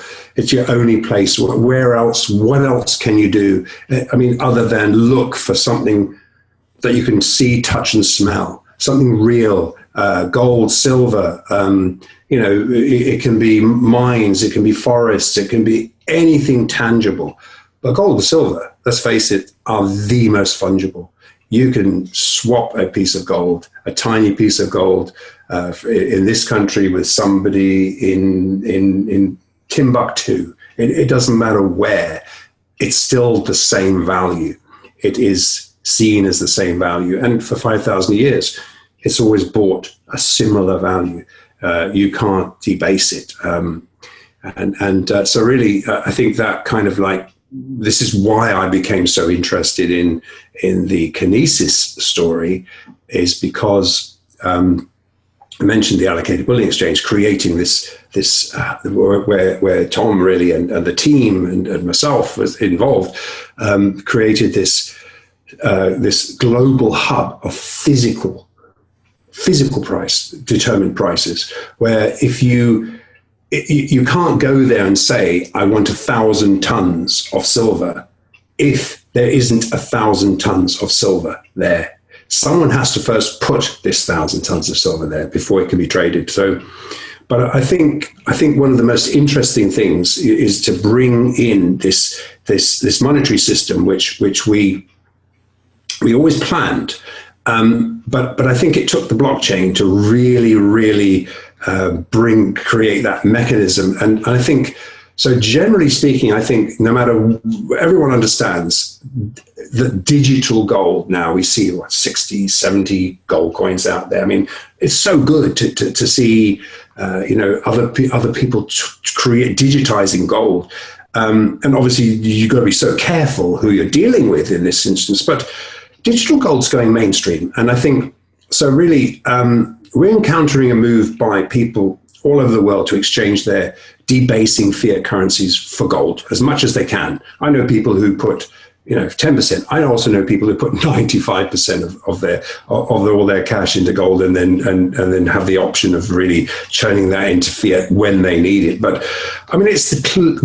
only place. Where else? What else can you do? I mean, other than look for something that you can see, touch, and smell, something real. Gold, silver. It can be mines, it can be forests, it can be anything tangible. But gold and silver, let's face it, are the most fungible. You can swap a piece of gold, a tiny piece of gold, in this country with somebody in Timbuktu. It doesn't matter where. It's still the same value. It is seen as the same value. And for 5,000 years, it's always brought a similar value. You can't debase it. So really, I think that kind of like, this is why I became so interested in the kinesis story, is because I mentioned the allocated bullion exchange, creating this where Tom really and the team and myself was involved, created this global hub of physical price, determined prices, where if you can't go there and say, I want 1,000 tons of silver if there isn't 1,000 tons of silver there. Someone has to first put this 1,000 tons of silver there before it can be traded. So, but I think one of the most interesting things is to bring in this monetary system, which we always planned. But I think it took the blockchain to really create that mechanism. And I think, so generally speaking, I think no matter, everyone understands that digital gold now, we see 60, 70 gold coins out there. I mean, it's so good to see, other people create digitizing gold. And obviously you've got to be so careful who you're dealing with in this instance, but digital gold's going mainstream. And I think, so really, we're encountering a move by people all over the world to exchange their debasing fiat currencies for gold as much as they can. I know people who put, 10%. I also know people who put 95% of all their cash into gold, and then have the option of really churning that into fiat when they need it. But I mean,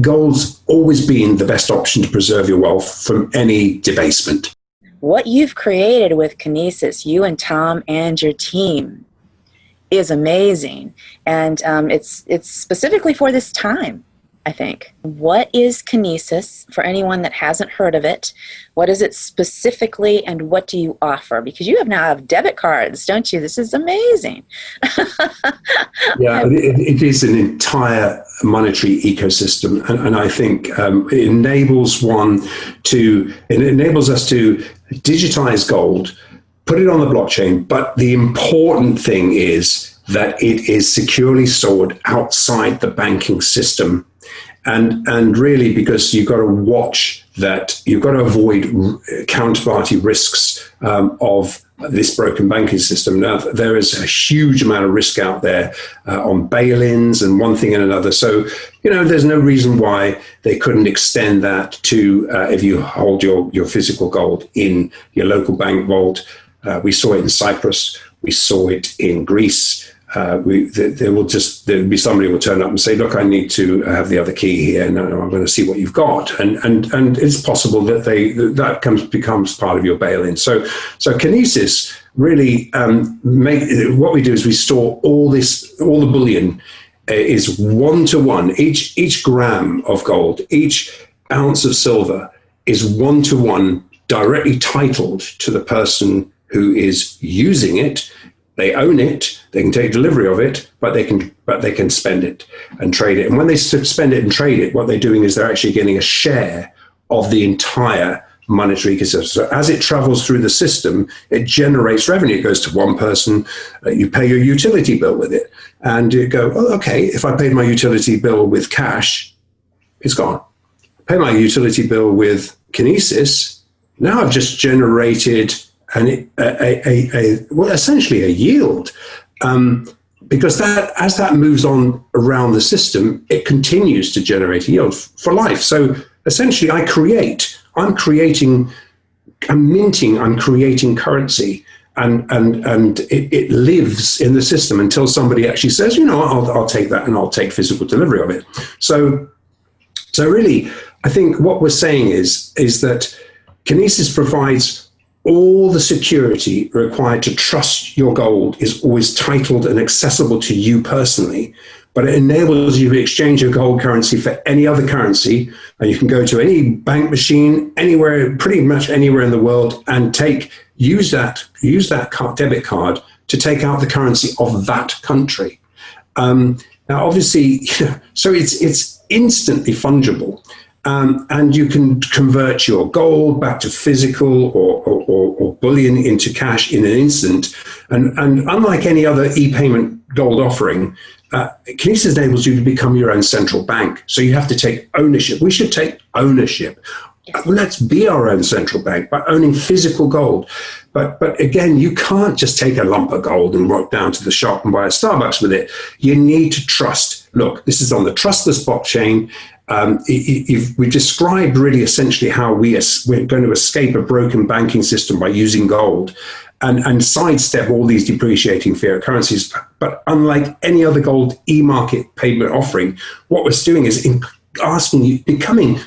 gold's always been the best option to preserve your wealth from any debasement. What you've created with Kinesis, you and Tom and your team, is amazing. And it's specifically for this time, I think. What is Kinesis, for anyone that hasn't heard of it? What is it specifically, and what do you offer? Because you now have debit cards, don't you? This is amazing. Yeah, it is an entire monetary ecosystem. And I think it enables us to digitize gold, put it on the blockchain. But the important thing is that it is securely stored outside the banking system. And really, because you've got to watch that, you've got to avoid counterparty risks of this broken banking system. Now, there is a huge amount of risk out there on bail-ins and one thing and another. So, there's no reason why they couldn't extend that to if you hold your physical gold in your local bank vault. We saw it in Cyprus. We saw it in Greece. There will be somebody who will turn up and say, look, I need to have the other key here, and I'm going to see what you've got. And it's possible that that becomes part of your bail-in. So Kinesis really what we do is we store all the bullion is 1-to-1. Each gram of gold, each ounce of silver is 1-to-1 directly titled to the person who is using it. They own it, they can take delivery of it, but they can spend it and trade it. And when they spend it and trade it, what they're doing is they're actually getting a share of the entire monetary ecosystem. So as it travels through the system, it generates revenue. It goes to one person, you pay your utility bill with it. And you go, oh, okay, if I paid my utility bill with cash, it's gone. Pay my utility bill with Kinesis, now I've just generated essentially a yield. because that, as that moves on around the system, it continues to generate yield for life. So essentially, I'm creating currency, and it lives in the system until somebody actually says, I'll take that and I'll take physical delivery of it. So really, I think what we're saying is that Kinesis provides all the security required to trust your gold is always titled and accessible to you personally, but it enables you to exchange your gold currency for any other currency. And you can go to any bank machine anywhere, pretty much anywhere in the world, and use that debit card to take out the currency of that country. Now, obviously, so it's instantly fungible. And you can convert your gold back to physical or bullion into cash in an instant. And unlike any other e-payment gold offering, Kinesis enables you to become your own central bank. So you have to take ownership. We should take ownership. Yes. Let's be our own central bank by owning physical gold. But again, you can't just take a lump of gold and walk down to the shop and buy a Starbucks with it. You need to trust. Look, this is on the trustless blockchain. We described really essentially how we're going to escape a broken banking system by using gold and sidestep all these depreciating fiat currencies. But unlike any other gold e-market payment offering, what we're doing is you're becoming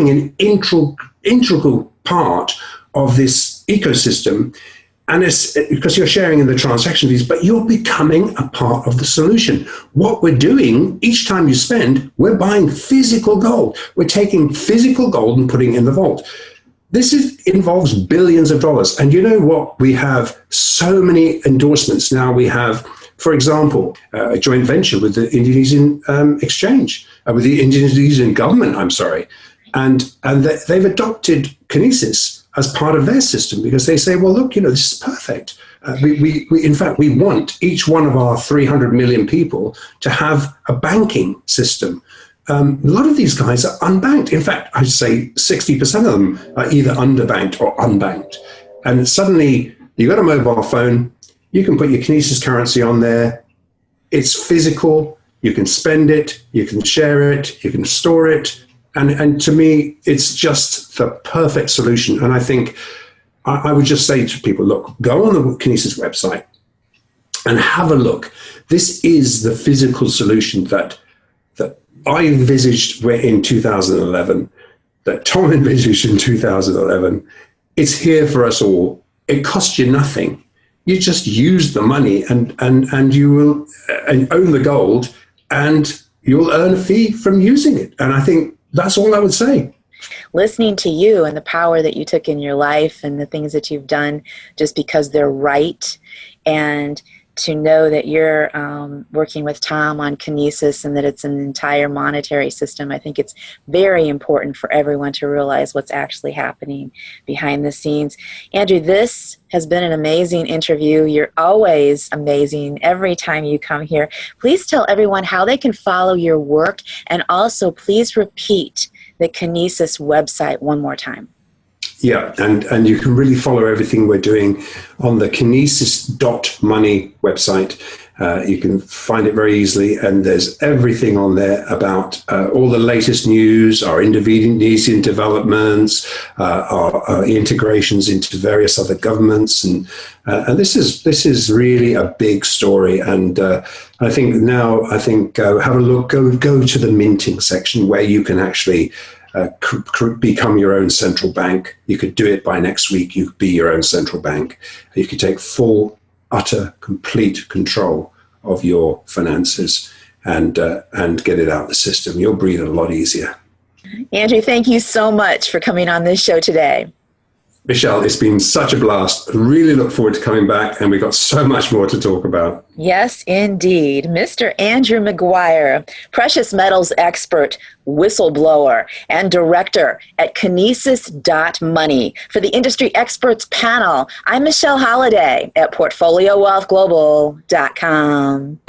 an integral part of this ecosystem. And it's because you're sharing in the transaction fees, but you're becoming a part of the solution. What we're doing each time you spend, we're buying physical gold. We're taking physical gold and putting it in the vault. This involves billions of dollars. And you know what? We have so many endorsements now. We have, for example, a joint venture with the Indonesian exchange, with the Indonesian government, and they've adopted Kinesis as part of their system because they say, well, look, this is perfect. In fact, we want each one of our 300 million people to have a banking system. A lot of these guys are unbanked. In fact, I'd say 60% of them are either underbanked or unbanked. And suddenly you've got a mobile phone, you can put your Kinesis currency on there. It's physical. You can spend it, you can share it, you can store it. And to me, it's just the perfect solution. And I think I would just say to people, look, go on the Kinesis website and have a look. This is the physical solution that I envisaged in 2011, that Tom envisaged in 2011. It's here for us all. It costs you nothing. You just use the money and you will own the gold and you'll earn a fee from using it. And I think that's all I would say. Listening to you and the power that you took in your life and the things that you've done just because they're right, and to know that you're working with Tom on Kinesis and that it's an entire monetary system, I think it's very important for everyone to realize what's actually happening behind the scenes. Andrew, this has been an amazing interview. You're always amazing every time you come here. Please tell everyone how they can follow your work, and also please repeat the Kinesis website one more time. Yeah, and you can really follow everything we're doing on the kinesis.money website. You can find it very easily, and there's everything on there about all the latest news, our Indonesian developments, our integrations into various other governments, and this is really a big story. And I think have a look, go to the minting section where you can actually become your own central bank. You could do it by next week. You could be your own central bank. You could take full, utter, complete control of your finances and get it out of the system. You'll breathe a lot easier. Andrew, thank you so much for coming on this show today. Michelle, it's been such a blast. I really look forward to coming back, and we've got so much more to talk about. Yes, indeed. Mr. Andrew MAGUIRE, precious metals expert, whistleblower, and director at Kinesis.money. For the Industry Experts panel, I'm Michelle Holliday at PortfolioWealthGlobal.com.